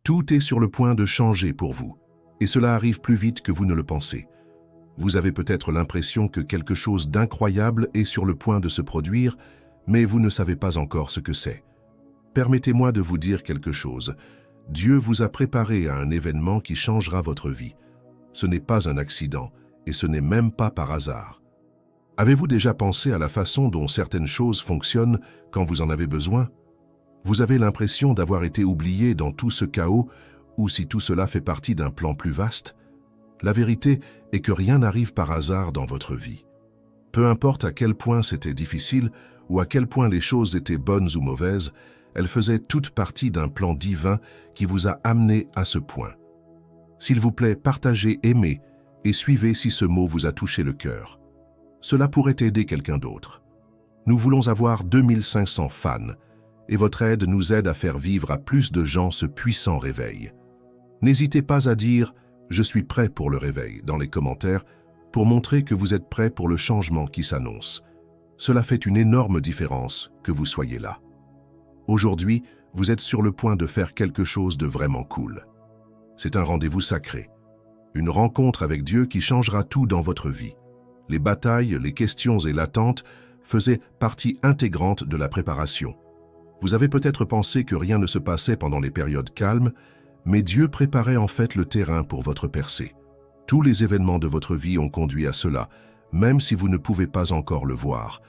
Tout est sur le point de changer pour vous, et cela arrive plus vite que vous ne le pensez. Vous avez peut-être l'impression que quelque chose d'incroyable est sur le point de se produire, mais vous ne savez pas encore ce que c'est. Permettez-moi de vous dire quelque chose. Dieu vous a préparé à un événement qui changera votre vie. Ce n'est pas un accident, et ce n'est même pas par hasard. Avez-vous déjà pensé à la façon dont certaines choses fonctionnent quand vous en avez besoin? Vous avez l'impression d'avoir été oublié dans tout ce chaos, ou si tout cela fait partie d'un plan plus vaste? La vérité est que rien n'arrive par hasard dans votre vie. Peu importe à quel point c'était difficile ou à quel point les choses étaient bonnes ou mauvaises, elles faisaient toutes partie d'un plan divin qui vous a amené à ce point. S'il vous plaît, partagez, aimez et suivez si ce mot vous a touché le cœur. Cela pourrait aider quelqu'un d'autre. Nous voulons avoir 2500 fans et votre aide nous aide à faire vivre à plus de gens ce puissant réveil. N'hésitez pas à dire « Je suis prêt pour le réveil » dans les commentaires pour montrer que vous êtes prêt pour le changement qui s'annonce. Cela fait une énorme différence que vous soyez là. Aujourd'hui, vous êtes sur le point de faire quelque chose de vraiment cool. C'est un rendez-vous sacré, une rencontre avec Dieu qui changera tout dans votre vie. Les batailles, les questions et l'attente faisaient partie intégrante de la préparation. Vous avez peut-être pensé que rien ne se passait pendant les périodes calmes, mais Dieu préparait en fait le terrain pour votre percée. Tous les événements de votre vie ont conduit à cela, même si vous ne pouvez pas encore le voir.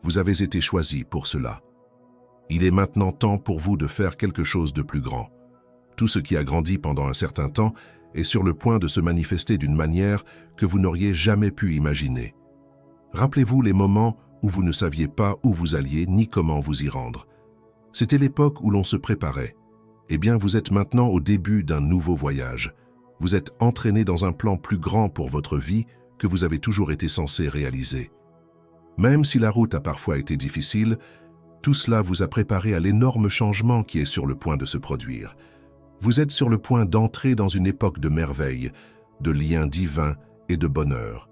Vous avez été choisi pour cela. Il est maintenant temps pour vous de faire quelque chose de plus grand. Tout ce qui a grandi pendant un certain temps est sur le point de se manifester d'une manière que vous n'auriez jamais pu imaginer. Rappelez-vous les moments où vous ne saviez pas où vous alliez ni comment vous y rendre. C'était l'époque où l'on se préparait. Eh bien, vous êtes maintenant au début d'un nouveau voyage. Vous êtes entraîné dans un plan plus grand pour votre vie que vous avez toujours été censé réaliser. Même si la route a parfois été difficile, tout cela vous a préparé à l'énorme changement qui est sur le point de se produire. Vous êtes sur le point d'entrer dans une époque de merveilles, de liens divins et de bonheur.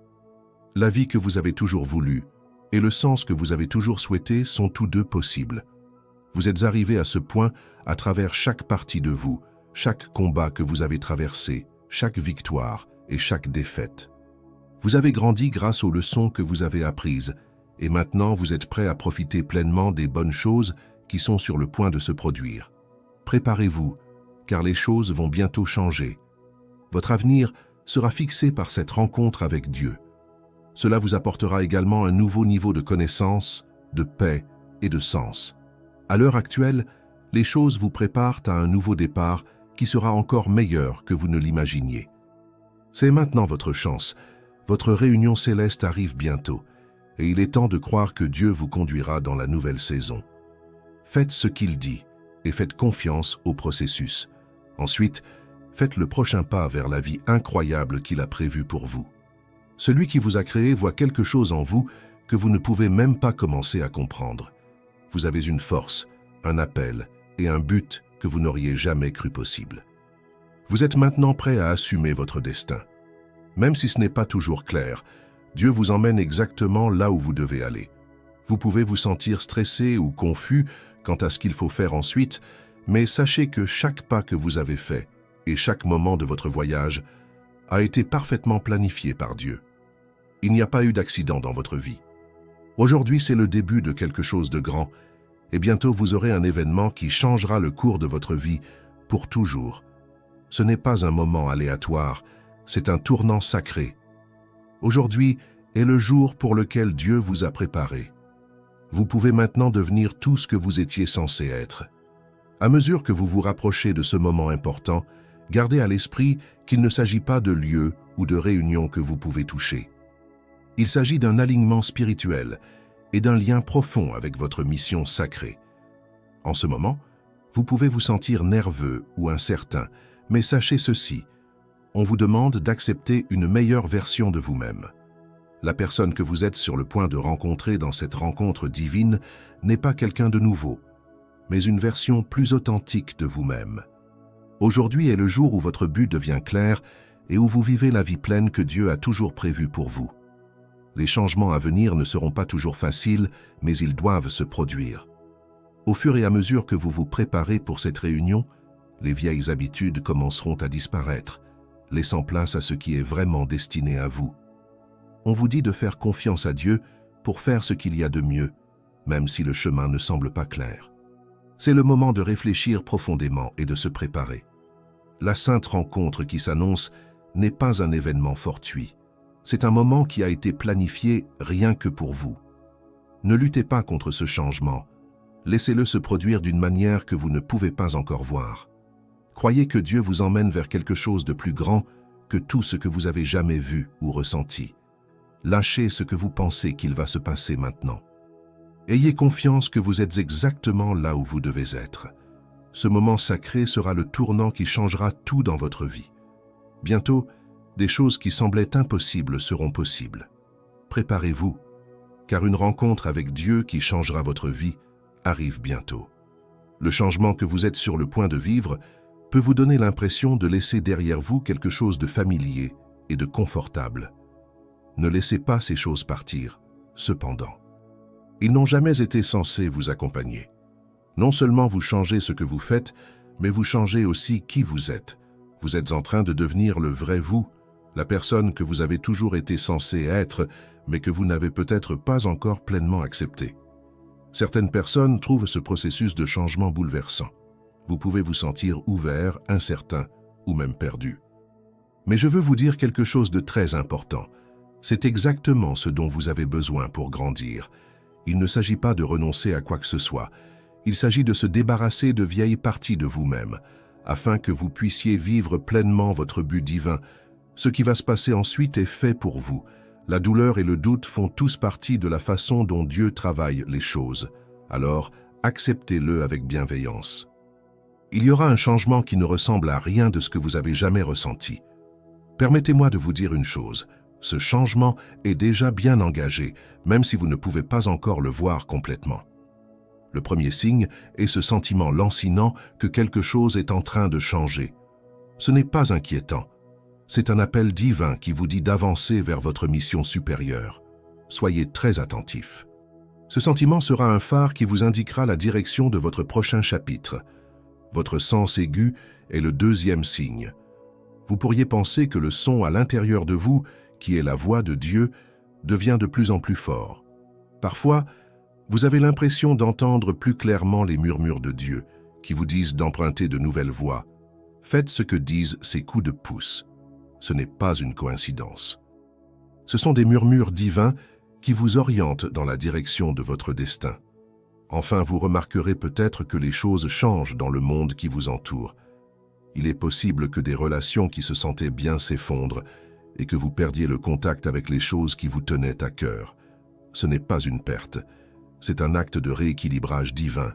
La vie que vous avez toujours voulue et le sens que vous avez toujours souhaité sont tous deux possibles. Vous êtes arrivé à ce point à travers chaque partie de vous, chaque combat que vous avez traversé, chaque victoire et chaque défaite. Vous avez grandi grâce aux leçons que vous avez apprises et maintenant vous êtes prêt à profiter pleinement des bonnes choses qui sont sur le point de se produire. Préparez-vous, car les choses vont bientôt changer. Votre avenir sera fixé par cette rencontre avec Dieu. Cela vous apportera également un nouveau niveau de connaissance, de paix et de sens. À l'heure actuelle, les choses vous préparent à un nouveau départ qui sera encore meilleur que vous ne l'imaginiez. C'est maintenant votre chance. Votre réunion céleste arrive bientôt, et il est temps de croire que Dieu vous conduira dans la nouvelle saison. Faites ce qu'il dit, et faites confiance au processus. Ensuite, faites le prochain pas vers la vie incroyable qu'il a prévue pour vous. Celui qui vous a créé voit quelque chose en vous que vous ne pouvez même pas commencer à comprendre. Vous avez une force, un appel et un but que vous n'auriez jamais cru possible. Vous êtes maintenant prêt à assumer votre destin. Même si ce n'est pas toujours clair, Dieu vous emmène exactement là où vous devez aller. Vous pouvez vous sentir stressé ou confus quant à ce qu'il faut faire ensuite, mais sachez que chaque pas que vous avez fait et chaque moment de votre voyage a été parfaitement planifié par Dieu. Il n'y a pas eu d'accident dans votre vie. Aujourd'hui, c'est le début de quelque chose de grand, et bientôt vous aurez un événement qui changera le cours de votre vie pour toujours. Ce n'est pas un moment aléatoire, c'est un tournant sacré. Aujourd'hui est le jour pour lequel Dieu vous a préparé. Vous pouvez maintenant devenir tout ce que vous étiez censé être. À mesure que vous vous rapprochez de ce moment important, gardez à l'esprit qu'il ne s'agit pas de lieu ou de réunion que vous pouvez toucher. Il s'agit d'un alignement spirituel et d'un lien profond avec votre mission sacrée. En ce moment, vous pouvez vous sentir nerveux ou incertain, mais sachez ceci, on vous demande d'accepter une meilleure version de vous-même. La personne que vous êtes sur le point de rencontrer dans cette rencontre divine n'est pas quelqu'un de nouveau, mais une version plus authentique de vous-même. Aujourd'hui est le jour où votre but devient clair et où vous vivez la vie pleine que Dieu a toujours prévue pour vous. Les changements à venir ne seront pas toujours faciles, mais ils doivent se produire. Au fur et à mesure que vous vous préparez pour cette réunion, Les vieilles habitudes commenceront à disparaître, laissant place à ce qui est vraiment destiné à vous. On vous dit de faire confiance à Dieu pour faire ce qu'il y a de mieux, même si le chemin ne semble pas clair. C'est le moment de réfléchir profondément et de se préparer. La sainte rencontre qui s'annonce n'est pas un événement fortuit. C'est un moment qui a été planifié rien que pour vous. Ne luttez pas contre ce changement. Laissez-le se produire d'une manière que vous ne pouvez pas encore voir. Croyez que Dieu vous emmène vers quelque chose de plus grand que tout ce que vous avez jamais vu ou ressenti. Lâchez ce que vous pensez qu'il va se passer maintenant. Ayez confiance que vous êtes exactement là où vous devez être. Ce moment sacré sera le tournant qui changera tout dans votre vie. Bientôt, des choses qui semblaient impossibles seront possibles. Préparez-vous, car une rencontre avec Dieu qui changera votre vie arrive bientôt. Le changement que vous êtes sur le point de vivre peut vous donner l'impression de laisser derrière vous quelque chose de familier et de confortable. Ne laissez pas ces choses partir, cependant. Ils n'ont jamais été censés vous accompagner. Non seulement vous changez ce que vous faites, mais vous changez aussi qui vous êtes. Vous êtes en train de devenir le vrai vous, la personne que vous avez toujours été censé être, mais que vous n'avez peut-être pas encore pleinement accepté. Certaines personnes trouvent ce processus de changement bouleversant. Vous pouvez vous sentir ouvert, incertain ou même perdu. Mais je veux vous dire quelque chose de très important. C'est exactement ce dont vous avez besoin pour grandir. Il ne s'agit pas de renoncer à quoi que ce soit. Il s'agit de se débarrasser de vieilles parties de vous-même, afin que vous puissiez vivre pleinement votre but divin. Ce qui va se passer ensuite est fait pour vous. La douleur et le doute font tous partie de la façon dont Dieu travaille les choses. Alors, acceptez-le avec bienveillance. Il y aura un changement qui ne ressemble à rien de ce que vous avez jamais ressenti. Permettez-moi de vous dire une chose. Ce changement est déjà bien engagé, même si vous ne pouvez pas encore le voir complètement. Le premier signe est ce sentiment lancinant que quelque chose est en train de changer. Ce n'est pas inquiétant. C'est un appel divin qui vous dit d'avancer vers votre mission supérieure. Soyez très attentifs. Ce sentiment sera un phare qui vous indiquera la direction de votre prochain chapitre. Votre sens aigu est le deuxième signe. Vous pourriez penser que le son à l'intérieur de vous, qui est la voix de Dieu, devient de plus en plus fort. Parfois, vous avez l'impression d'entendre plus clairement les murmures de Dieu, qui vous disent d'emprunter de nouvelles voies. Faites ce que disent ces coups de pouce. Ce n'est pas une coïncidence. Ce sont des murmures divins qui vous orientent dans la direction de votre destin. Enfin, vous remarquerez peut-être que les choses changent dans le monde qui vous entoure. Il est possible que des relations qui se sentaient bien s'effondrent et que vous perdiez le contact avec les choses qui vous tenaient à cœur. Ce n'est pas une perte, c'est un acte de rééquilibrage divin.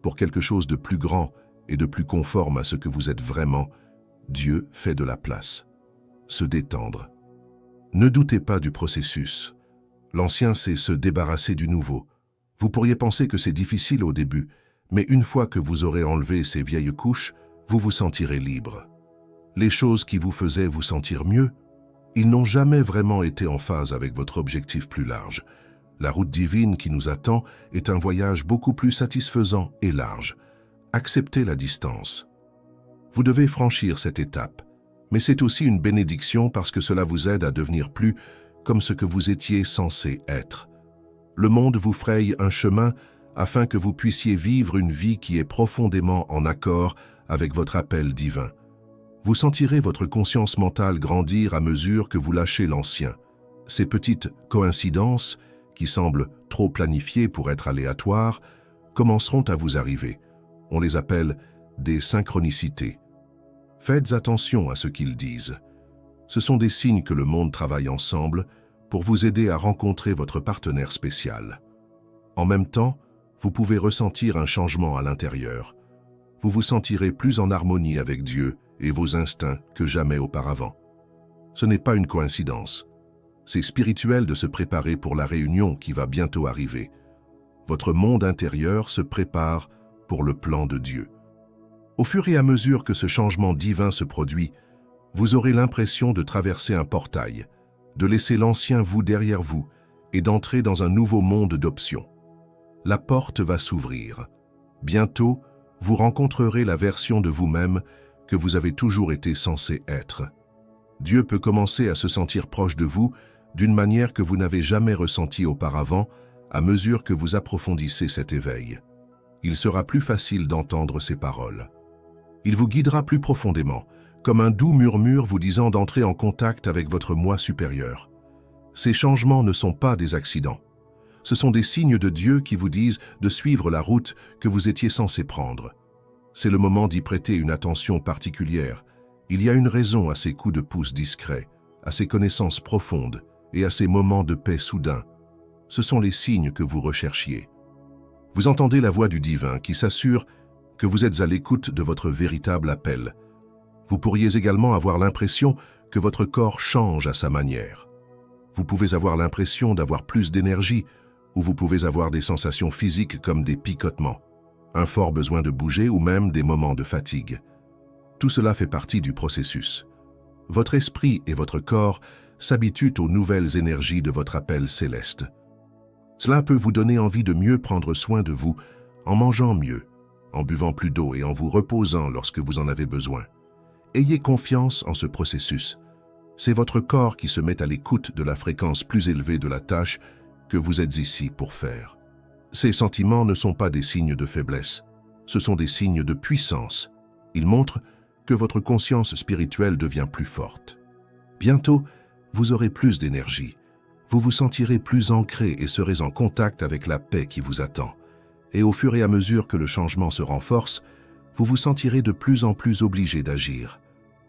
Pour quelque chose de plus grand et de plus conforme à ce que vous êtes vraiment, Dieu fait de la place. Se détendre. Ne doutez pas du processus. L'ancien, c'est se débarrasser du nouveau. Vous pourriez penser que c'est difficile au début, mais une fois que vous aurez enlevé ces vieilles couches, vous vous sentirez libre. Les choses qui vous faisaient vous sentir mieux, ils n'ont jamais vraiment été en phase avec votre objectif plus large. La route divine qui nous attend est un voyage beaucoup plus satisfaisant et large. Acceptez la distance. Vous devez franchir cette étape, mais c'est aussi une bénédiction parce que cela vous aide à devenir plus comme ce que vous étiez censé être. Le monde vous fraye un chemin afin que vous puissiez vivre une vie qui est profondément en accord avec votre appel divin. Vous sentirez votre conscience mentale grandir à mesure que vous lâchez l'ancien. Ces petites coïncidences, qui semblent trop planifiées pour être aléatoires, commenceront à vous arriver. On les appelle des synchronicités. Faites attention à ce qu'ils disent. Ce sont des signes que le monde travaille ensemble pour vous aider à rencontrer votre partenaire spécial. En même temps, vous pouvez ressentir un changement à l'intérieur. Vous vous sentirez plus en harmonie avec Dieu et vos instincts que jamais auparavant. Ce n'est pas une coïncidence. C'est spirituel de se préparer pour la réunion qui va bientôt arriver. Votre monde intérieur se prépare pour le plan de Dieu. Au fur et à mesure que ce changement divin se produit, vous aurez l'impression de traverser un portail, de laisser l'ancien vous derrière vous et d'entrer dans un nouveau monde d'options. La porte va s'ouvrir. Bientôt, vous rencontrerez la version de vous-même que vous avez toujours été censé être. Dieu peut commencer à se sentir proche de vous d'une manière que vous n'avez jamais ressentie auparavant à mesure que vous approfondissez cet éveil. Il sera plus facile d'entendre ses paroles. Il vous guidera plus profondément, comme un doux murmure vous disant d'entrer en contact avec votre moi supérieur. Ces changements ne sont pas des accidents. Ce sont des signes de Dieu qui vous disent de suivre la route que vous étiez censé prendre. C'est le moment d'y prêter une attention particulière. Il y a une raison à ces coups de pouce discrets, à ces connaissances profondes et à ces moments de paix soudains. Ce sont les signes que vous recherchiez. Vous entendez la voix du divin qui s'assure que vous êtes à l'écoute de votre véritable appel. Vous pourriez également avoir l'impression que votre corps change à sa manière. Vous pouvez avoir l'impression d'avoir plus d'énergie ou vous pouvez avoir des sensations physiques comme des picotements, un fort besoin de bouger ou même des moments de fatigue. Tout cela fait partie du processus. Votre esprit et votre corps s'habituent aux nouvelles énergies de votre appel céleste. Cela peut vous donner envie de mieux prendre soin de vous en mangeant mieux, en buvant plus d'eau et en vous reposant lorsque vous en avez besoin. Ayez confiance en ce processus. C'est votre corps qui se met à l'écoute de la fréquence plus élevée de la tâche que vous êtes ici pour faire. Ces sentiments ne sont pas des signes de faiblesse, ce sont des signes de puissance. Ils montrent que votre conscience spirituelle devient plus forte. Bientôt, vous aurez plus d'énergie. Vous vous sentirez plus ancré et serez en contact avec la paix qui vous attend. Et au fur et à mesure que le changement se renforce, vous vous sentirez de plus en plus obligé d'agir.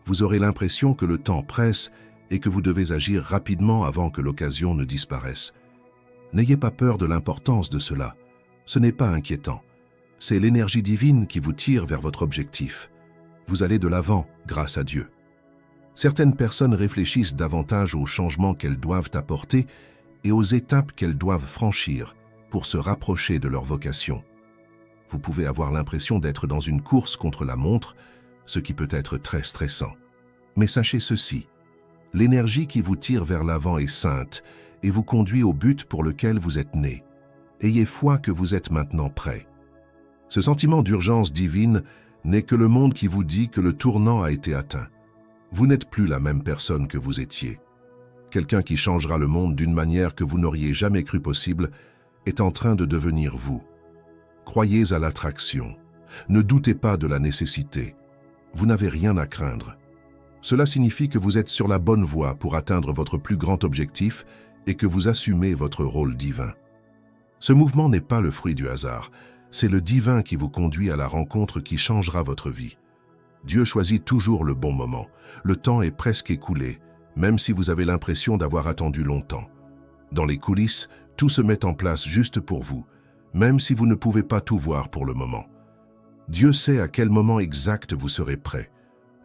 Vous aurez l'impression que le temps presse et que vous devez agir rapidement avant que l'occasion ne disparaisse. N'ayez pas peur de l'importance de cela. Ce n'est pas inquiétant. C'est l'énergie divine qui vous tire vers votre objectif. Vous allez de l'avant grâce à Dieu. Certaines personnes réfléchissent davantage aux changements qu'elles doivent apporter et aux étapes qu'elles doivent franchir pour se rapprocher de leur vocation. Vous pouvez avoir l'impression d'être dans une course contre la montre, ce qui peut être très stressant. Mais sachez ceci, l'énergie qui vous tire vers l'avant est sainte et vous conduit au but pour lequel vous êtes né. Ayez foi que vous êtes maintenant prêt. Ce sentiment d'urgence divine n'est que le monde qui vous dit que le tournant a été atteint. Vous n'êtes plus la même personne que vous étiez. Quelqu'un qui changera le monde d'une manière que vous n'auriez jamais cru possible est en train de devenir vous. Croyez à l'attraction. Ne doutez pas de la nécessité. Vous n'avez rien à craindre. Cela signifie que vous êtes sur la bonne voie pour atteindre votre plus grand objectif et que vous assumez votre rôle divin. Ce mouvement n'est pas le fruit du hasard. C'est le divin qui vous conduit à la rencontre qui changera votre vie. Dieu choisit toujours le bon moment. Le temps est presque écoulé, même si vous avez l'impression d'avoir attendu longtemps. Dans les coulisses, tout se met en place juste pour vous, même si vous ne pouvez pas tout voir pour le moment. Dieu sait à quel moment exact vous serez prêt.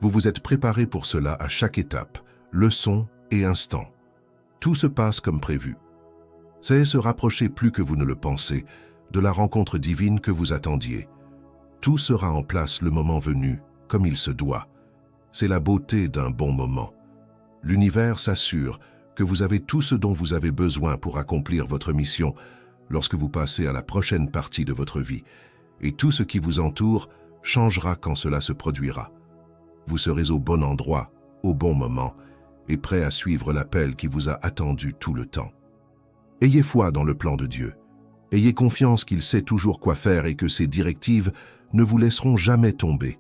Vous vous êtes préparé pour cela à chaque étape, leçon et instant. Tout se passe comme prévu. C'est se rapprocher plus que vous ne le pensez de la rencontre divine que vous attendiez. Tout sera en place le moment venu, comme il se doit. C'est la beauté d'un bon moment. L'univers s'assure que vous avez tout ce dont vous avez besoin pour accomplir votre mission lorsque vous passez à la prochaine partie de votre vie, et tout ce qui vous entoure changera quand cela se produira. Vous serez au bon endroit, au bon moment, et prêt à suivre l'appel qui vous a attendu tout le temps. Ayez foi dans le plan de Dieu. Ayez confiance qu'il sait toujours quoi faire et que ses directives ne vous laisseront jamais tomber.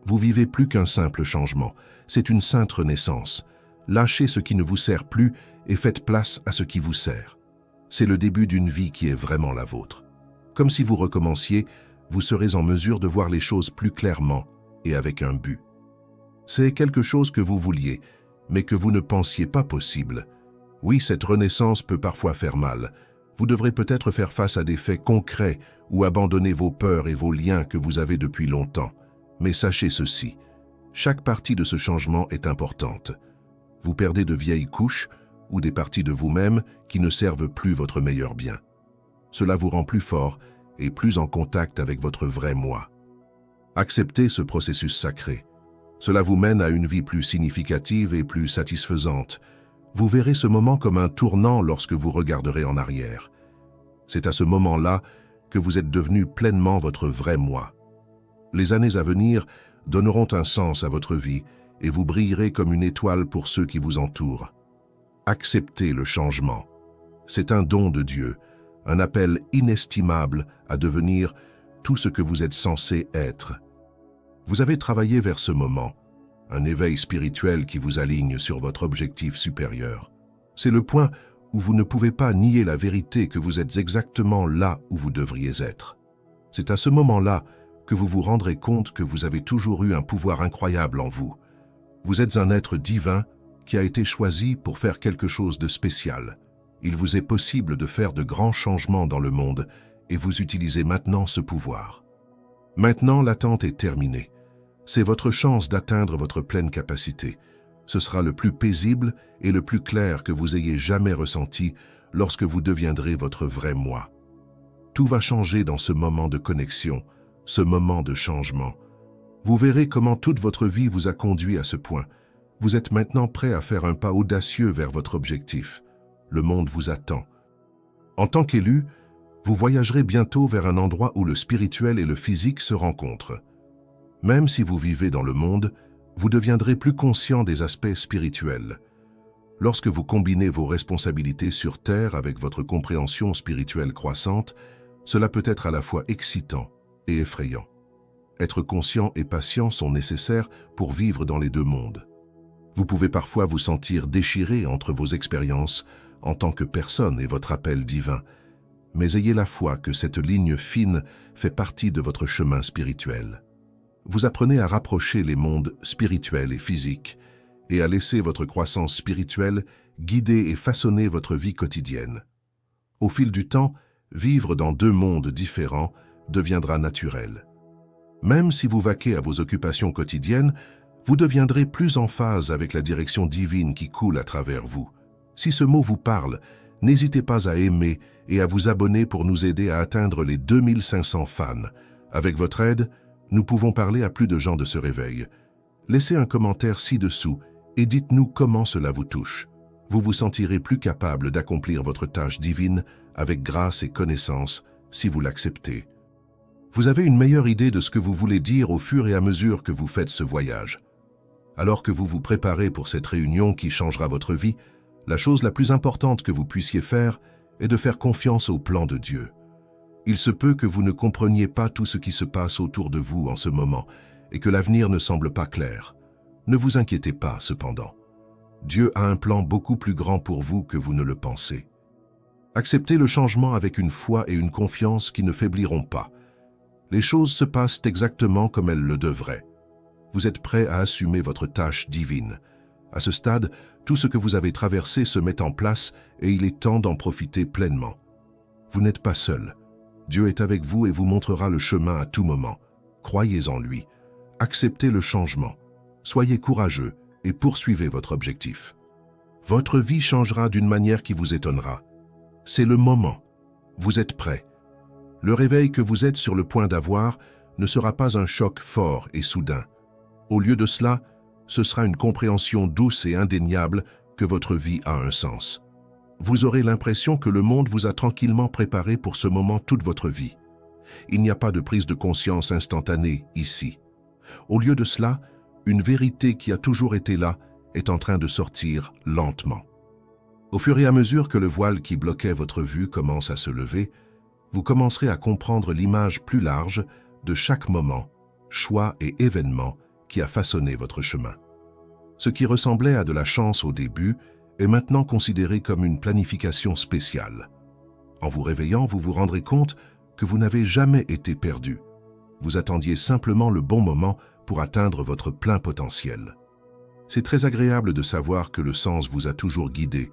Vous vivez plus qu'un simple changement, c'est une sainte renaissance. Lâchez ce qui ne vous sert plus et faites place à ce qui vous sert. C'est le début d'une vie qui est vraiment la vôtre. Comme si vous recommenciez, vous serez en mesure de voir les choses plus clairement et avec un but. C'est quelque chose que vous vouliez, mais que vous ne pensiez pas possible. Oui, cette renaissance peut parfois faire mal. Vous devrez peut-être faire face à des faits concrets ou abandonner vos peurs et vos liens que vous avez depuis longtemps. Mais sachez ceci, chaque partie de ce changement est importante. Vous perdez de vieilles couches ou des parties de vous-même qui ne servent plus votre meilleur bien. Cela vous rend plus fort et plus en contact avec votre vrai moi. Acceptez ce processus sacré. Cela vous mène à une vie plus significative et plus satisfaisante. Vous verrez ce moment comme un tournant lorsque vous regarderez en arrière. C'est à ce moment-là que vous êtes devenu pleinement votre vrai moi. Les années à venir donneront un sens à votre vie et vous brillerez comme une étoile pour ceux qui vous entourent. Acceptez le changement. C'est un don de Dieu, un appel inestimable à devenir tout ce que vous êtes censé être. Vous avez travaillé vers ce moment, un éveil spirituel qui vous aligne sur votre objectif supérieur. C'est le point où vous ne pouvez pas nier la vérité que vous êtes exactement là où vous devriez être. C'est à ce moment-là que vous vous rendrez compte que vous avez toujours eu un pouvoir incroyable en vous. Vous êtes un être divin qui a été choisi pour faire quelque chose de spécial. Il vous est possible de faire de grands changements dans le monde et vous utilisez maintenant ce pouvoir. Maintenant, l'attente est terminée. C'est votre chance d'atteindre votre pleine capacité. Ce sera le plus paisible et le plus clair que vous ayez jamais ressenti lorsque vous deviendrez votre vrai moi. Tout va changer dans ce moment de connexion, ce moment de changement. Vous verrez comment toute votre vie vous a conduit à ce point. Vous êtes maintenant prêt à faire un pas audacieux vers votre objectif. Le monde vous attend. En tant qu'élu, vous voyagerez bientôt vers un endroit où le spirituel et le physique se rencontrent. Même si vous vivez dans le monde, vous deviendrez plus conscient des aspects spirituels. Lorsque vous combinez vos responsabilités sur Terre avec votre compréhension spirituelle croissante, cela peut être à la fois excitant et effrayant. Être conscient et patient sont nécessaires pour vivre dans les deux mondes. Vous pouvez parfois vous sentir déchiré entre vos expériences en tant que personne et votre appel divin, mais ayez la foi que cette ligne fine fait partie de votre chemin spirituel. Vous apprenez à rapprocher les mondes spirituels et physiques et à laisser votre croissance spirituelle guider et façonner votre vie quotidienne. Au fil du temps, vivre dans deux mondes différents deviendra naturel. Même si vous vaquez à vos occupations quotidiennes, vous deviendrez plus en phase avec la direction divine qui coule à travers vous. Si ce mot vous parle, n'hésitez pas à aimer et à vous abonner pour nous aider à atteindre les 2500 fans. Avec votre aide, nous pouvons parler à plus de gens de ce réveil. Laissez un commentaire ci-dessous et dites-nous comment cela vous touche. Vous vous sentirez plus capable d'accomplir votre tâche divine avec grâce et connaissance si vous l'acceptez. Vous avez une meilleure idée de ce que vous voulez dire au fur et à mesure que vous faites ce voyage. Alors que vous vous préparez pour cette réunion qui changera votre vie, la chose la plus importante que vous puissiez faire est de faire confiance au plan de Dieu. Il se peut que vous ne compreniez pas tout ce qui se passe autour de vous en ce moment et que l'avenir ne semble pas clair. Ne vous inquiétez pas, cependant. Dieu a un plan beaucoup plus grand pour vous que vous ne le pensez. Acceptez le changement avec une foi et une confiance qui ne faibliront pas. Les choses se passent exactement comme elles le devraient. Vous êtes prêt à assumer votre tâche divine. À ce stade, tout ce que vous avez traversé se met en place et il est temps d'en profiter pleinement. Vous n'êtes pas seul. Dieu est avec vous et vous montrera le chemin à tout moment. Croyez en lui. Acceptez le changement. Soyez courageux et poursuivez votre objectif. Votre vie changera d'une manière qui vous étonnera. C'est le moment. Vous êtes prêt. Le réveil que vous êtes sur le point d'avoir ne sera pas un choc fort et soudain. Au lieu de cela, ce sera une compréhension douce et indéniable que votre vie a un sens. Vous aurez l'impression que le monde vous a tranquillement préparé pour ce moment toute votre vie. Il n'y a pas de prise de conscience instantanée ici. Au lieu de cela, une vérité qui a toujours été là est en train de sortir lentement. Au fur et à mesure que le voile qui bloquait votre vue commence à se lever, vous commencerez à comprendre l'image plus large de chaque moment, choix et événement qui a façonné votre chemin. Ce qui ressemblait à de la chance au début est maintenant considéré comme une planification spéciale. En vous réveillant, vous vous rendrez compte que vous n'avez jamais été perdu. Vous attendiez simplement le bon moment pour atteindre votre plein potentiel. C'est très agréable de savoir que le sens vous a toujours guidé,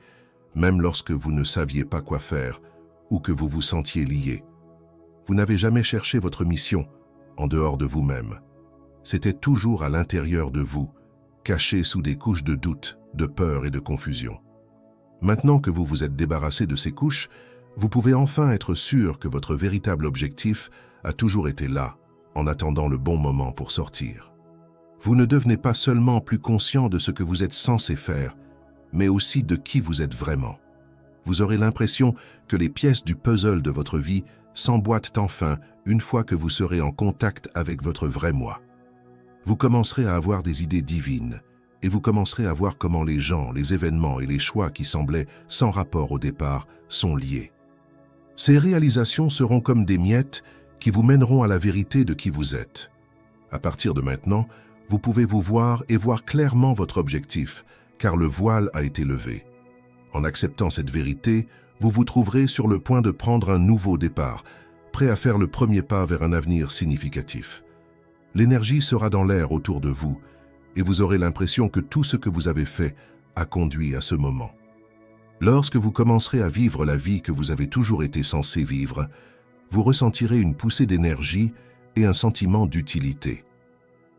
même lorsque vous ne saviez pas quoi faire ou que vous vous sentiez lié. Vous n'avez jamais cherché votre mission en dehors de vous-même. C'était toujours à l'intérieur de vous, caché sous des couches de doute, de peur et de confusion. Maintenant que vous vous êtes débarrassé de ces couches, vous pouvez enfin être sûr que votre véritable objectif a toujours été là, en attendant le bon moment pour sortir. Vous ne devenez pas seulement plus conscient de ce que vous êtes censé faire, mais aussi de qui vous êtes vraiment. Vous aurez l'impression que les pièces du puzzle de votre vie s'emboîtent enfin une fois que vous serez en contact avec votre vrai moi. Vous commencerez à avoir des idées divines et vous commencerez à voir comment les gens, les événements et les choix qui semblaient sans rapport au départ sont liés. Ces réalisations seront comme des miettes qui vous mèneront à la vérité de qui vous êtes. À partir de maintenant, vous pouvez vous voir et voir clairement votre objectif, car le voile a été levé. En acceptant cette vérité, vous vous trouverez sur le point de prendre un nouveau départ, prêt à faire le premier pas vers un avenir significatif. L'énergie sera dans l'air autour de vous, et vous aurez l'impression que tout ce que vous avez fait a conduit à ce moment. Lorsque vous commencerez à vivre la vie que vous avez toujours été censé vivre, vous ressentirez une poussée d'énergie et un sentiment d'utilité.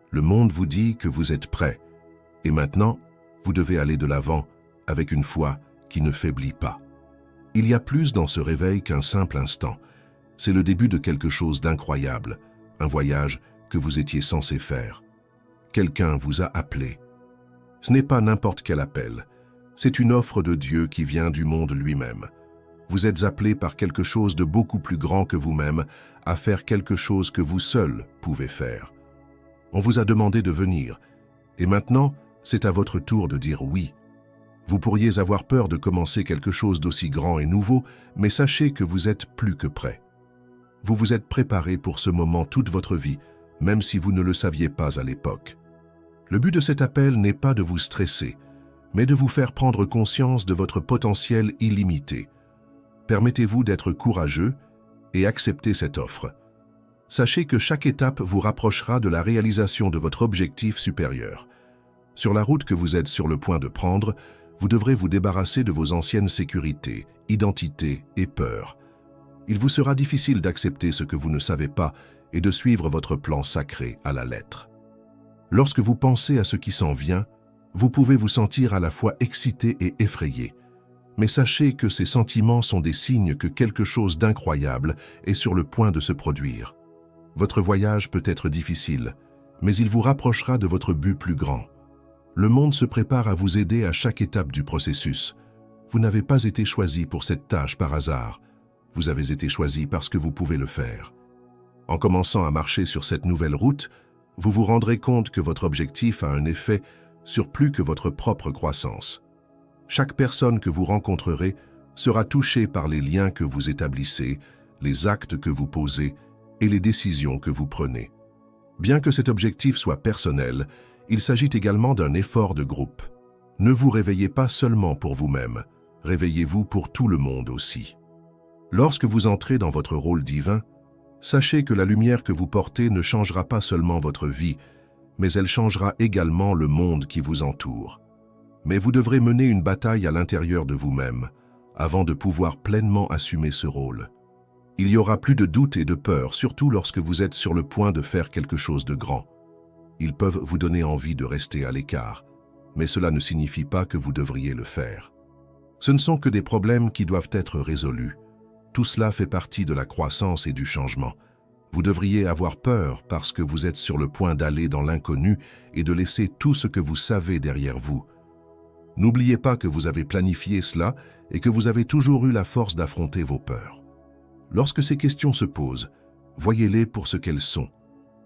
Le monde vous dit que vous êtes prêt, et maintenant, vous devez aller de l'avant avec une foi qui ne faiblit pas. Il y a plus dans ce réveil qu'un simple instant. C'est le début de quelque chose d'incroyable, un voyage que vous étiez censé faire. Quelqu'un vous a appelé. Ce n'est pas n'importe quel appel. C'est une offre de Dieu qui vient du monde lui-même. Vous êtes appelé par quelque chose de beaucoup plus grand que vous-même à faire quelque chose que vous seul pouvez faire. On vous a demandé de venir, et maintenant, c'est à votre tour de dire oui. Vous pourriez avoir peur de commencer quelque chose d'aussi grand et nouveau, mais sachez que vous êtes plus que prêt. Vous vous êtes préparé pour ce moment toute votre vie, même si vous ne le saviez pas à l'époque. Le but de cet appel n'est pas de vous stresser, mais de vous faire prendre conscience de votre potentiel illimité. Permettez-vous d'être courageux et acceptez cette offre. Sachez que chaque étape vous rapprochera de la réalisation de votre objectif supérieur. Sur la route que vous êtes sur le point de prendre, vous devrez vous débarrasser de vos anciennes sécurités, identités et peurs. Il vous sera difficile d'accepter ce que vous ne savez pas et de suivre votre plan sacré à la lettre. Lorsque vous pensez à ce qui s'en vient, vous pouvez vous sentir à la fois excité et effrayé. Mais sachez que ces sentiments sont des signes que quelque chose d'incroyable est sur le point de se produire. Votre voyage peut être difficile, mais il vous rapprochera de votre but plus grand. Le monde se prépare à vous aider à chaque étape du processus. Vous n'avez pas été choisi pour cette tâche par hasard. Vous avez été choisi parce que vous pouvez le faire. En commençant à marcher sur cette nouvelle route, vous vous rendrez compte que votre objectif a un effet sur plus que votre propre croissance. Chaque personne que vous rencontrerez sera touchée par les liens que vous établissez, les actes que vous posez et les décisions que vous prenez. Bien que cet objectif soit personnel, il s'agit également d'un effort de groupe. Ne vous réveillez pas seulement pour vous-même, réveillez-vous pour tout le monde aussi. Lorsque vous entrez dans votre rôle divin, sachez que la lumière que vous portez ne changera pas seulement votre vie, mais elle changera également le monde qui vous entoure. Mais vous devrez mener une bataille à l'intérieur de vous-même, avant de pouvoir pleinement assumer ce rôle. Il y aura plus de doute et de peur, surtout lorsque vous êtes sur le point de faire quelque chose de grand. Ils peuvent vous donner envie de rester à l'écart, mais cela ne signifie pas que vous devriez le faire. Ce ne sont que des problèmes qui doivent être résolus. Tout cela fait partie de la croissance et du changement. Vous devriez avoir peur parce que vous êtes sur le point d'aller dans l'inconnu et de laisser tout ce que vous savez derrière vous. N'oubliez pas que vous avez planifié cela et que vous avez toujours eu la force d'affronter vos peurs. Lorsque ces questions se posent, voyez-les pour ce qu'elles sont.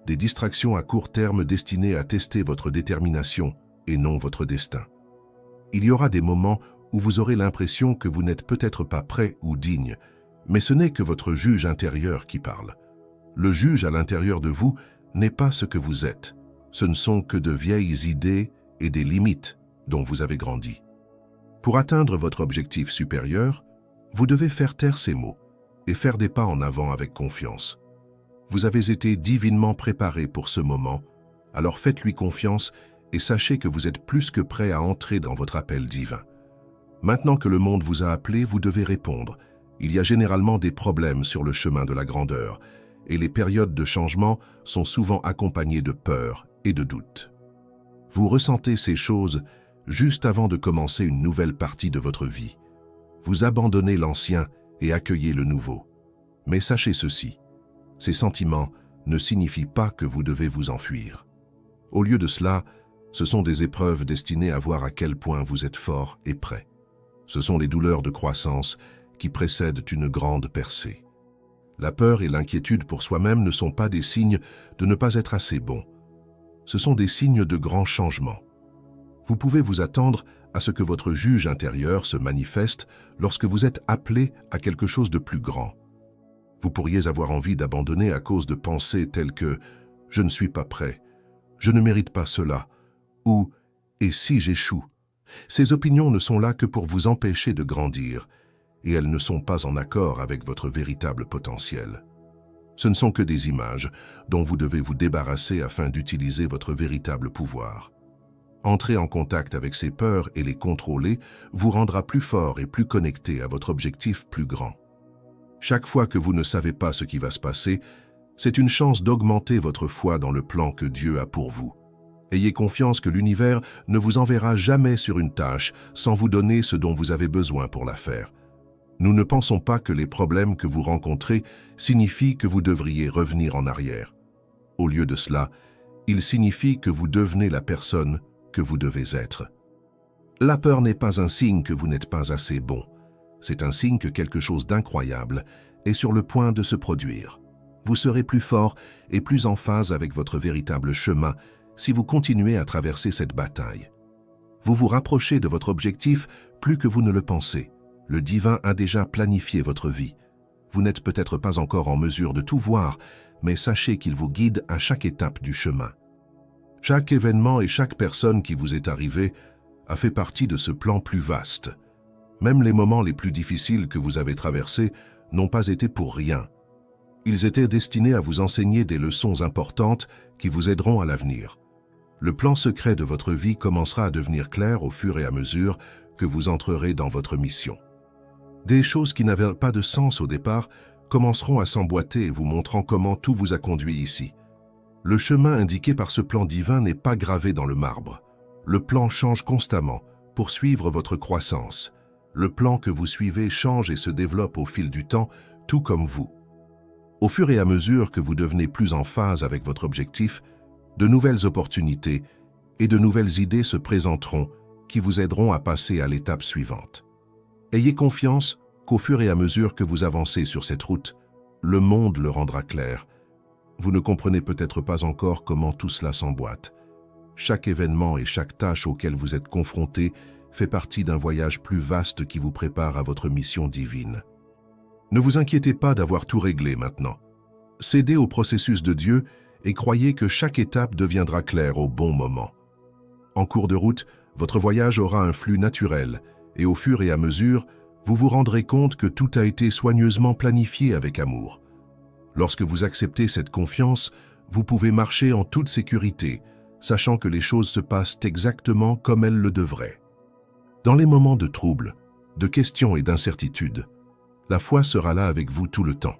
Des distractions à court terme destinées à tester votre détermination et non votre destin. Il y aura des moments où vous aurez l'impression que vous n'êtes peut-être pas prêt ou digne, mais ce n'est que votre juge intérieur qui parle. Le juge à l'intérieur de vous n'est pas ce que vous êtes. Ce ne sont que de vieilles idées et des limites dont vous avez grandi. Pour atteindre votre objectif supérieur, vous devez faire taire ces mots et faire des pas en avant avec confiance. Vous avez été divinement préparé pour ce moment, alors faites-lui confiance et sachez que vous êtes plus que prêt à entrer dans votre appel divin. Maintenant que le monde vous a appelé, vous devez répondre. Il y a généralement des problèmes sur le chemin de la grandeur, et les périodes de changement sont souvent accompagnées de peur et de doute. Vous ressentez ces choses juste avant de commencer une nouvelle partie de votre vie. Vous abandonnez l'ancien et accueillez le nouveau. Mais sachez ceci, ces sentiments ne signifient pas que vous devez vous enfuir. Au lieu de cela, ce sont des épreuves destinées à voir à quel point vous êtes fort et prêt. Ce sont les douleurs de croissance qui précèdent une grande percée. La peur et l'inquiétude pour soi-même ne sont pas des signes de ne pas être assez bon. Ce sont des signes de grands changements. Vous pouvez vous attendre à ce que votre juge intérieur se manifeste lorsque vous êtes appelé à quelque chose de plus grand. Vous pourriez avoir envie d'abandonner à cause de pensées telles que « je ne suis pas prêt »,« je ne mérite pas cela » ou « et si j'échoue ». Ces opinions ne sont là que pour vous empêcher de grandir, et elles ne sont pas en accord avec votre véritable potentiel. Ce ne sont que des images dont vous devez vous débarrasser afin d'utiliser votre véritable pouvoir. Entrer en contact avec ces peurs et les contrôler vous rendra plus fort et plus connecté à votre objectif plus grand. Chaque fois que vous ne savez pas ce qui va se passer, c'est une chance d'augmenter votre foi dans le plan que Dieu a pour vous. Ayez confiance que l'univers ne vous enverra jamais sur une tâche sans vous donner ce dont vous avez besoin pour la faire. Nous ne pensons pas que les problèmes que vous rencontrez signifient que vous devriez revenir en arrière. Au lieu de cela, ils signifient que vous devenez la personne que vous devez être. La peur n'est pas un signe que vous n'êtes pas assez bon. C'est un signe que quelque chose d'incroyable est sur le point de se produire. Vous serez plus fort et plus en phase avec votre véritable chemin si vous continuez à traverser cette bataille. Vous vous rapprochez de votre objectif plus que vous ne le pensez. Le divin a déjà planifié votre vie. Vous n'êtes peut-être pas encore en mesure de tout voir, mais sachez qu'il vous guide à chaque étape du chemin. Chaque événement et chaque personne qui vous est arrivée a fait partie de ce plan plus vaste. Même les moments les plus difficiles que vous avez traversés n'ont pas été pour rien. Ils étaient destinés à vous enseigner des leçons importantes qui vous aideront à l'avenir. Le plan secret de votre vie commencera à devenir clair au fur et à mesure que vous entrerez dans votre mission. Des choses qui n'avaient pas de sens au départ commenceront à s'emboîter, vous montrant comment tout vous a conduit ici. Le chemin indiqué par ce plan divin n'est pas gravé dans le marbre. Le plan change constamment pour suivre votre croissance. Le plan que vous suivez change et se développe au fil du temps, tout comme vous. Au fur et à mesure que vous devenez plus en phase avec votre objectif, de nouvelles opportunités et de nouvelles idées se présenteront qui vous aideront à passer à l'étape suivante. Ayez confiance qu'au fur et à mesure que vous avancez sur cette route, le monde le rendra clair. Vous ne comprenez peut-être pas encore comment tout cela s'emboîte. Chaque événement et chaque tâche auquel vous êtes confronté fait partie d'un voyage plus vaste qui vous prépare à votre mission divine. Ne vous inquiétez pas d'avoir tout réglé maintenant. Cédez au processus de Dieu et croyez que chaque étape deviendra claire au bon moment. En cours de route, votre voyage aura un flux naturel et au fur et à mesure, vous vous rendrez compte que tout a été soigneusement planifié avec amour. Lorsque vous acceptez cette confiance, vous pouvez marcher en toute sécurité, sachant que les choses se passent exactement comme elles le devraient. Dans les moments de trouble, de questions et d'incertitudes, la foi sera là avec vous tout le temps.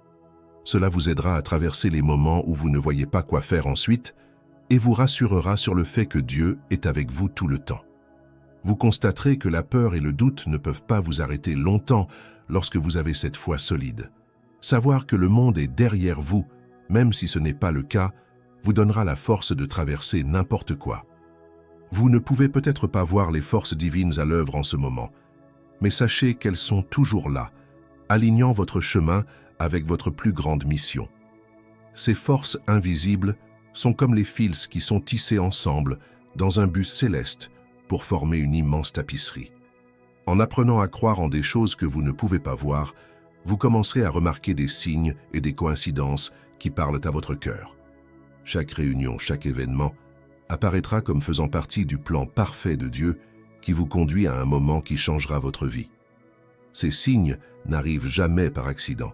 Cela vous aidera à traverser les moments où vous ne voyez pas quoi faire ensuite et vous rassurera sur le fait que Dieu est avec vous tout le temps. Vous constaterez que la peur et le doute ne peuvent pas vous arrêter longtemps lorsque vous avez cette foi solide. Savoir que le monde est derrière vous, même si ce n'est pas le cas, vous donnera la force de traverser n'importe quoi. Vous ne pouvez peut-être pas voir les forces divines à l'œuvre en ce moment, mais sachez qu'elles sont toujours là, alignant votre chemin avec votre plus grande mission. Ces forces invisibles sont comme les fils qui sont tissés ensemble dans un but céleste pour former une immense tapisserie. En apprenant à croire en des choses que vous ne pouvez pas voir, vous commencerez à remarquer des signes et des coïncidences qui parlent à votre cœur. Chaque réunion, chaque événement apparaîtra comme faisant partie du plan parfait de Dieu qui vous conduit à un moment qui changera votre vie. Ces signes n'arrivent jamais par accident.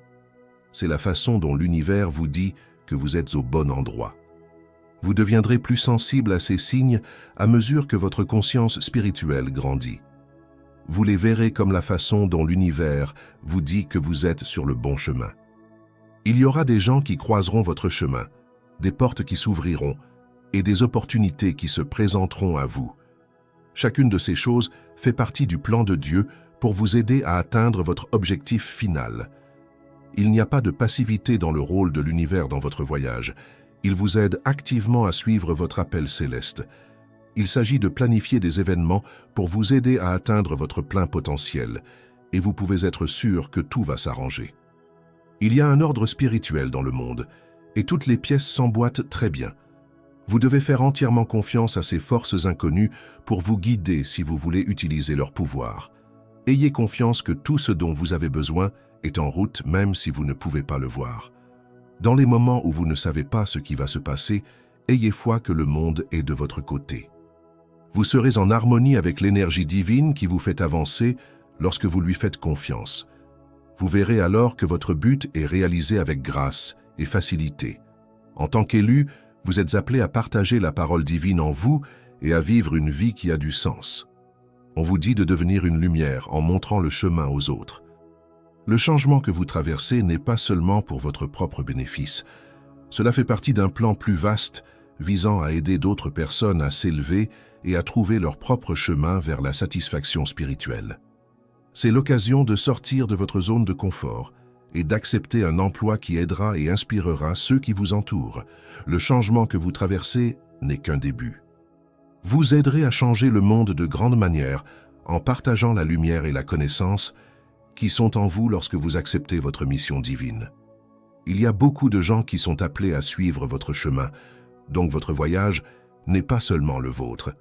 C'est la façon dont l'univers vous dit que vous êtes au bon endroit. Vous deviendrez plus sensible à ces signes à mesure que votre conscience spirituelle grandit. Vous les verrez comme la façon dont l'univers vous dit que vous êtes sur le bon chemin. Il y aura des gens qui croiseront votre chemin, des portes qui s'ouvriront et des opportunités qui se présenteront à vous. Chacune de ces choses fait partie du plan de Dieu pour vous aider à atteindre votre objectif final. Il n'y a pas de passivité dans le rôle de l'univers dans votre voyage. Il vous aide activement à suivre votre appel céleste. Il s'agit de planifier des événements pour vous aider à atteindre votre plein potentiel, et vous pouvez être sûr que tout va s'arranger. Il y a un ordre spirituel dans le monde, et toutes les pièces s'emboîtent très bien. Vous devez faire entièrement confiance à ces forces inconnues pour vous guider si vous voulez utiliser leur pouvoir. Ayez confiance que tout ce dont vous avez besoin est en route même si vous ne pouvez pas le voir. Dans les moments où vous ne savez pas ce qui va se passer, ayez foi que le monde est de votre côté. Vous serez en harmonie avec l'énergie divine qui vous fait avancer lorsque vous lui faites confiance. Vous verrez alors que votre but est réalisé avec grâce et facilité. En tant qu'élu, vous êtes appelé à partager la parole divine en vous et à vivre une vie qui a du sens. On vous dit de devenir une lumière en montrant le chemin aux autres. Le changement que vous traversez n'est pas seulement pour votre propre bénéfice. Cela fait partie d'un plan plus vaste visant à aider d'autres personnes à s'élever et à trouver leur propre chemin vers la satisfaction spirituelle. C'est l'occasion de sortir de votre zone de confort et d'accepter un emploi qui aidera et inspirera ceux qui vous entourent. Le changement que vous traversez n'est qu'un début. Vous aiderez à changer le monde de grande manière en partageant la lumière et la connaissance qui sont en vous lorsque vous acceptez votre mission divine. Il y a beaucoup de gens qui sont appelés à suivre votre chemin, donc votre voyage n'est pas seulement le vôtre.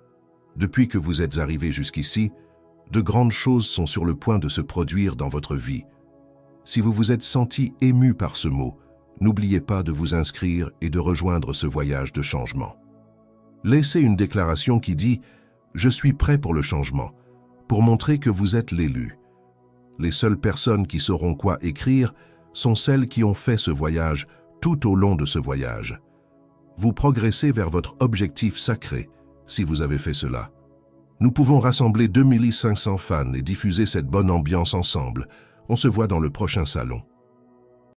Depuis que vous êtes arrivé jusqu'ici, de grandes choses sont sur le point de se produire dans votre vie. Si vous vous êtes senti ému par ce mot, n'oubliez pas de vous inscrire et de rejoindre ce voyage de changement. Laissez une déclaration qui dit « Je suis prêt pour le changement » pour montrer que vous êtes l'élu. Les seules personnes qui sauront quoi écrire sont celles qui ont fait ce voyage tout au long de ce voyage. Vous progressez vers votre objectif sacré si vous avez fait cela. Nous pouvons rassembler 2500 fans et diffuser cette bonne ambiance ensemble. On se voit dans le prochain salon.